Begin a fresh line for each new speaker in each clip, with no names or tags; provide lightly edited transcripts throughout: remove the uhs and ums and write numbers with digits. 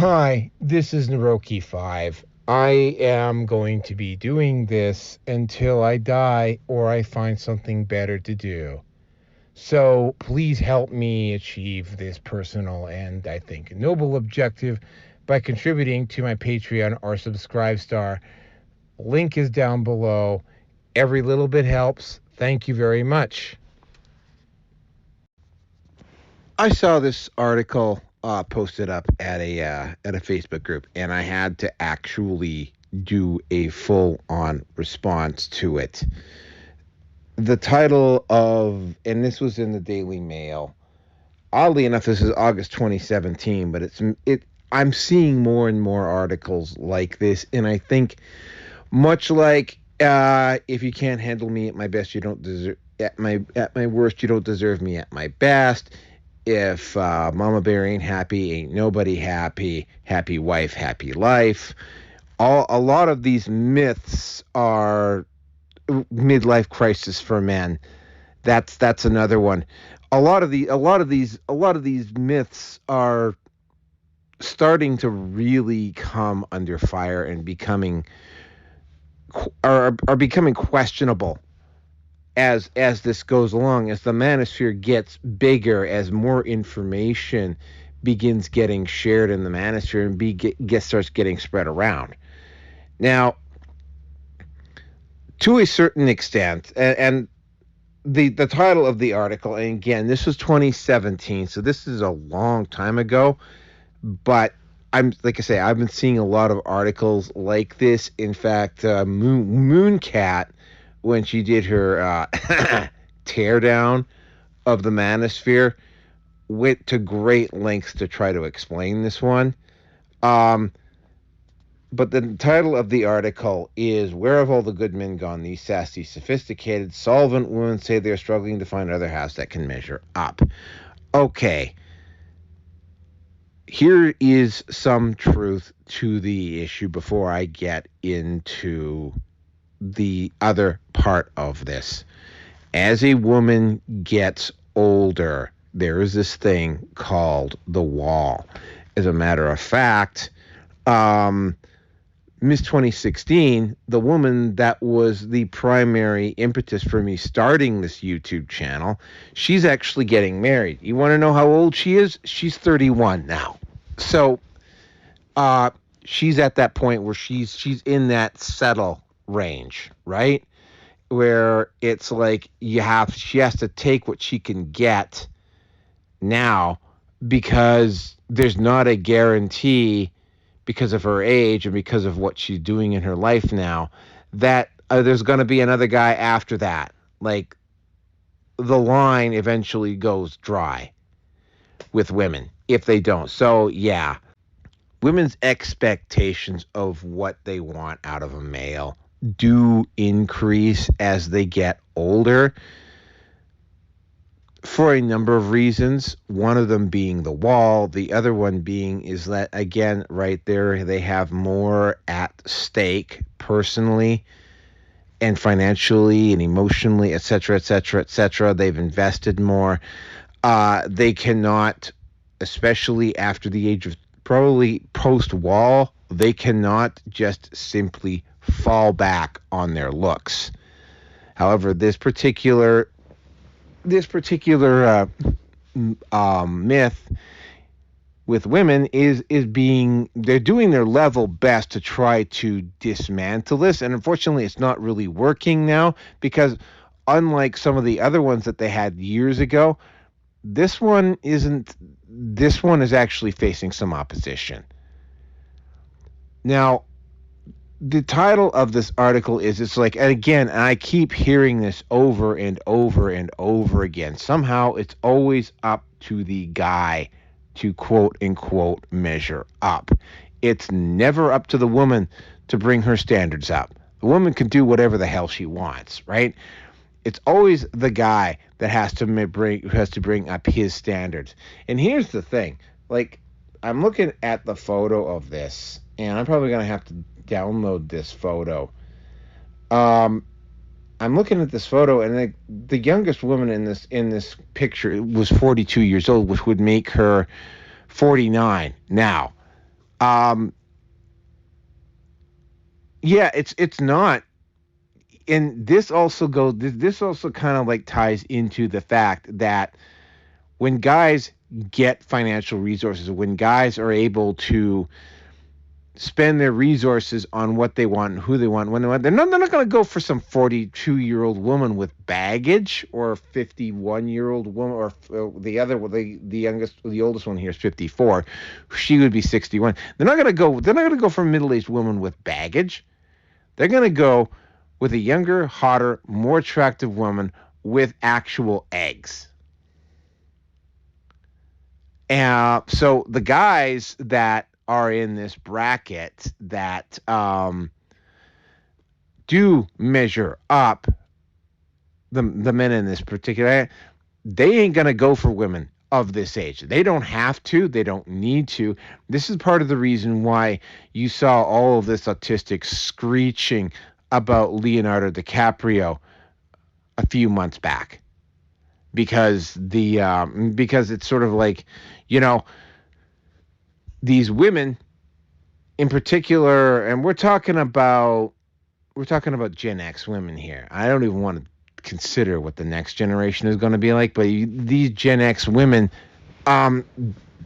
Hi, this is Naroki5. I am going to be doing this until I die or I find something better to do. So please help me achieve this personal and, I think, noble objective by contributing to my Patreon or Subscribe Star. Link is down below. Every little bit helps. Thank you very much. I saw this article posted up at a Facebook group, and I had to actually do a full-on response to it. The title of, and this was in the Daily Mail. Oddly enough, this is August 2017, but I'm seeing more and more articles like this, and I think much like if you can't handle me at my best, you don't deserve at my worst, you don't deserve me at my best. If Mama Bear ain't happy, ain't nobody happy. Happy wife, happy life. A lot of these myths are midlife crisis for men. That's another one. A lot of these myths are starting to really come under fire and are becoming questionable as this goes along, as the manosphere gets bigger, as more information begins getting shared in the manosphere and starts getting spread around. Now, to a certain extent, and the title of the article, and again, this was 2017, so this is a long time ago, but like I say, I've been seeing a lot of articles like this. In fact, Mooncat, when she did her teardown of the manosphere, went to great lengths to try to explain this one. But the title of the article is, "Where have all the good men gone? These sassy, sophisticated, solvent women say they're struggling to find other halves that can measure up." Okay. Here is some truth to the issue before I get into the other part of this. As a woman gets older, there is this thing called the wall. As a matter of fact, Miss 2016, the woman that was the primary impetus for me starting this YouTube channel, she's actually getting married. You want to know how old she is? She's 31 now. So she's at that point where she's in that settle range, right? Where it's like she has to take what she can get now, because there's not a guarantee, because of her age and because of what she's doing in her life now, that there's going to be another guy after that. Like, the line eventually goes dry with women if they don't. So yeah, women's expectations of what they want out of a male do increase as they get older, for a number of reasons. One of them being the wall. The other one being is that, again, right there, they have more at stake personally and financially and emotionally, etc., etc., etc. They've invested more. They cannot, especially after the age of probably post-wall, they cannot just simply fall back on their looks. However, this particular myth with women is they're doing their level best to try to dismantle this, and unfortunately it's not really working now, because unlike some of the other ones that they had years ago, this one is actually facing some opposition. Now, the title of this article is, it's like, and again, and I keep hearing this over and over and over again, somehow it's always up to the guy to quote unquote measure up. It's never up to the woman to bring her standards up. The woman can do whatever the hell she wants, right? It's always the guy that has to bring up his standards. And here's the thing, like, I'm looking at the photo of this, and I'm probably going to have to download this photo. I'm looking at this photo, and the youngest woman in this picture was 42 years old, which would make her 49 now. Um, yeah, it's not. And this also kind of like ties into the fact that when guys get financial resources, when guys are able to spend their resources on what they want and who they want when they want, they're not going to go for some 42-year-old woman with baggage, or a 51-year-old woman, or the youngest, the oldest one here is 54. She would be 61. They're not going to go for a middle-aged woman with baggage. They're going to go with a younger, hotter, more attractive woman with actual eggs. And so the guys that are in this bracket that do measure up, the men in this particular, they ain't going to go for women of this age. They don't have to. They don't need to. This is part of the reason why you saw all of this autistic screeching about Leonardo DiCaprio a few months back, because because it's sort of like, you know, these women in particular, and we're talking about Gen X women here. I don't even want to consider what the next generation is going to be like, but these Gen X women,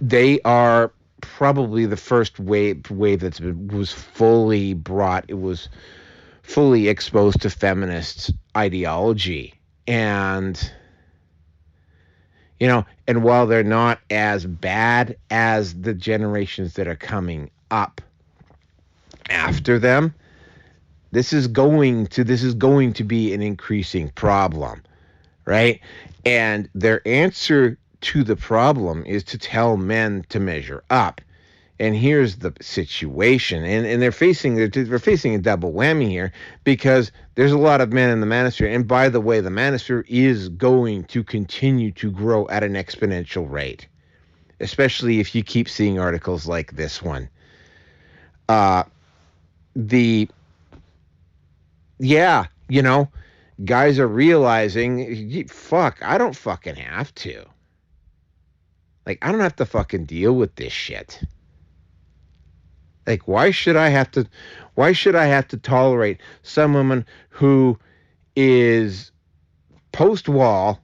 they are probably the first wave that was fully brought. It was fully exposed to feminist ideology, and and while they're not as bad as the generations that are coming up after them, this is going to be an increasing problem, right? And their answer to the problem is to tell men to measure up. And here's the situation, and they're facing a double whammy here, because there's a lot of men in the manosphere. And by the way, the manosphere is going to continue to grow at an exponential rate, especially if you keep seeing articles like this one. Guys are realizing, fuck, I don't fucking have to. Like, I don't have to fucking deal with this shit. Like, why should I have to tolerate some woman who is post-wall,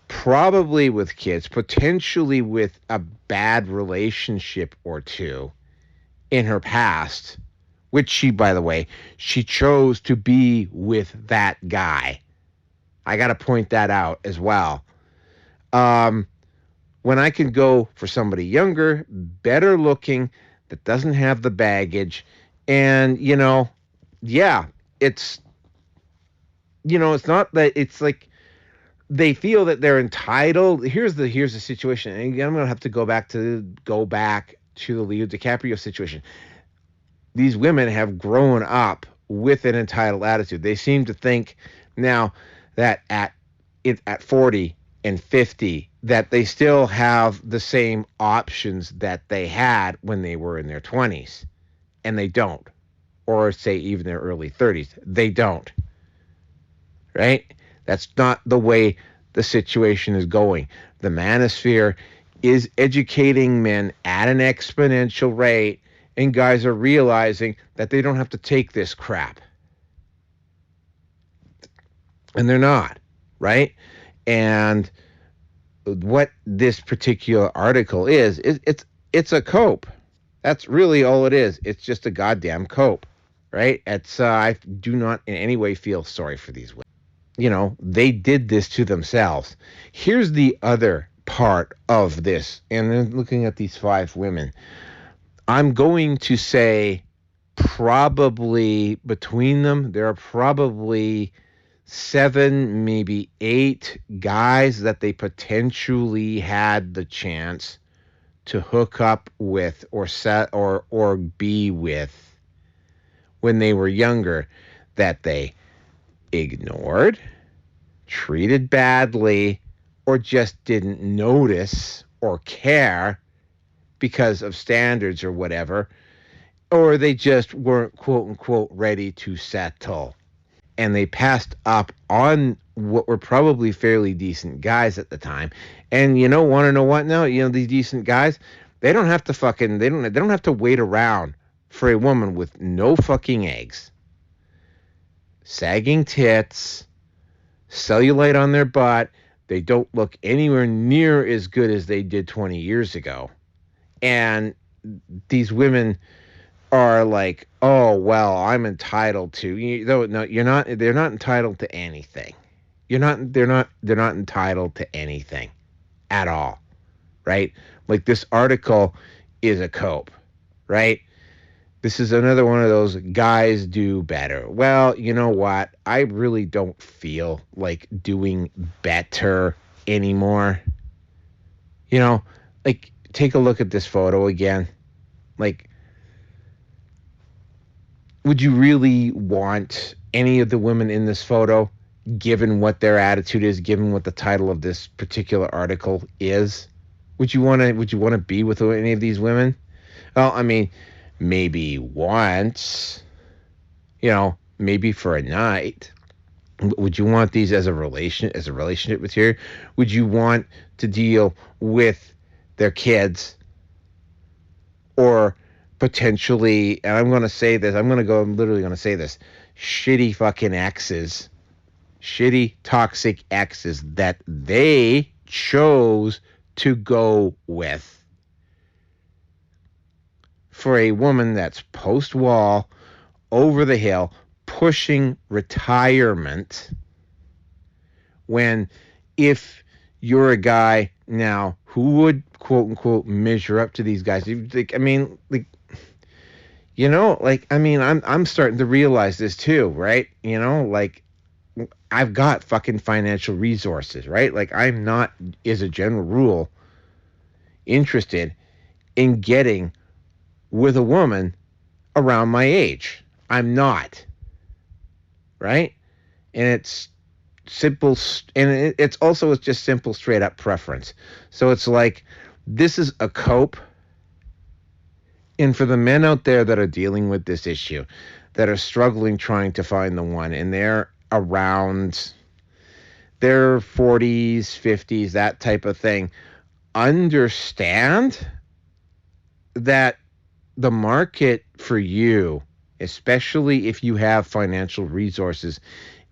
probably with kids, potentially with a bad relationship or two in her past, which she, by the way, she chose to be with that guy. I got to point that out as well. When I can go for somebody younger, better looking, that doesn't have the baggage, and it's not that it's like they feel that they're entitled. Here's the situation, and again, I'm gonna have to go back to the Leo DiCaprio situation. These women have grown up with an entitled attitude. They seem to think now that at 40 and 50 that they still have the same options that they had when they were in their 20s, and they don't, or say even their early 30s. They don't, right? That's not the way the situation is going. The manosphere is educating men at an exponential rate, and guys are realizing that they don't have to take this crap, and they're not, right? And what this particular article is it's a cope. That's really all it is. It's just a goddamn cope, right? I do not in any way feel sorry for these women. They did this to themselves. Here's the other part of this, and then looking at these 5 women, I'm going to say probably between them, there are probably 7, maybe 8 guys that they potentially had the chance to hook up with or be with when they were younger, that they ignored, treated badly, or just didn't notice or care because of standards or whatever, or they just weren't quote unquote ready to settle. And they passed up on what were probably fairly decent guys at the time. And want to know what now? These decent guys, They don't have to fucking they don't have to wait around for a woman with no fucking eggs, sagging tits, cellulite on their butt. They don't look anywhere near as good as they did 20 years ago. And these women are like, "Oh, well, I'm entitled to." No, you're not. They're not entitled to anything. They're not entitled to anything at all, right? Like this article is a cope, right? This is another one of those guys do better. Well, you know what? I really don't feel like doing better anymore. Like take a look at this photo again. Like, would you really want any of the women in this photo, given what their attitude is, given what the title of this particular article is? Would you want to be with any of these women? Well, I mean, maybe once, maybe for a night. Would you want these as a relationship with you? Would you want to deal with their kids, or potentially, and I'm literally going to say this, shitty fucking exes, shitty toxic exes that they chose to go with for a woman that's post-wall, over the hill, pushing retirement, when if you're a guy now who would quote unquote measure up to these guys, I'm starting to realize this too, right? I've got fucking financial resources, right? Like, I'm not, as a general rule, interested in getting with a woman around my age. I'm not, right? And it's simple, and it's just simple, straight up preference. So it's like, this is a cope. And for the men out there that are dealing with this issue, that are struggling trying to find the one, and they're around their 40s, 50s, that type of thing, understand that the market for you, especially if you have financial resources,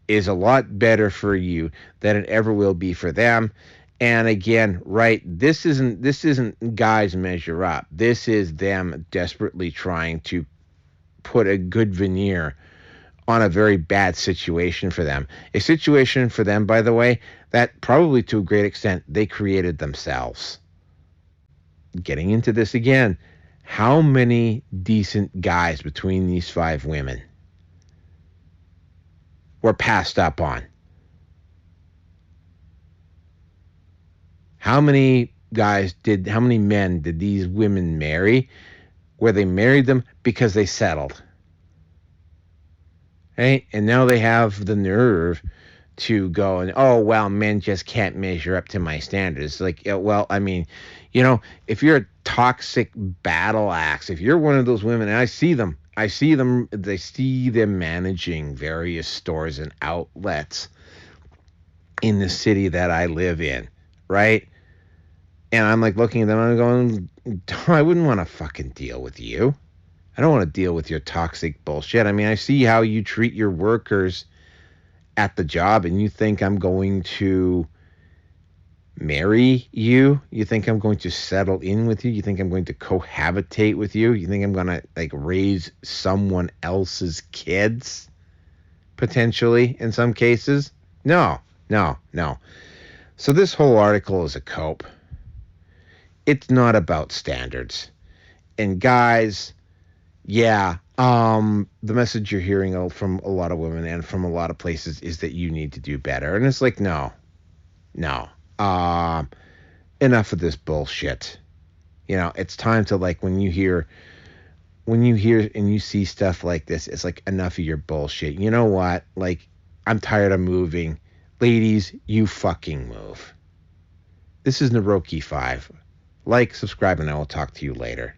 is a lot better for you than it ever will be for them. And again, right, this isn't guys measure up. This is them desperately trying to put a good veneer on a very bad situation for them. A situation for them, by the way, that probably to a great extent they created themselves. Getting into this again, how many decent guys between these 5 women were passed up on? How many men did these women marry where they married them because they settled? Right? And now they have the nerve to go and, oh, well, men just can't measure up to my standards. Like, well, I mean, if you're a toxic battle axe, if you're one of those women, and they see them managing various stores and outlets in the city that I live in, right? And I'm like looking at them, I'm going, I wouldn't want to fucking deal with you. I don't want to deal with your toxic bullshit. I mean, I see how you treat your workers at the job, and you think I'm going to marry you? You think I'm going to settle in with you? You think I'm going to cohabitate with you? You think I'm going to raise someone else's kids? Potentially, in some cases? No. So this whole article is a cope. It's not about standards. And guys, yeah, the message you're hearing from a lot of women and from a lot of places is that you need to do better. And it's like, no. Enough of this bullshit. It's time to, when you hear and you see stuff like this, it's like, enough of your bullshit. You know what? I'm tired of moving. Ladies, you fucking move. This is Naroki 5. Subscribe, and I will talk to you later.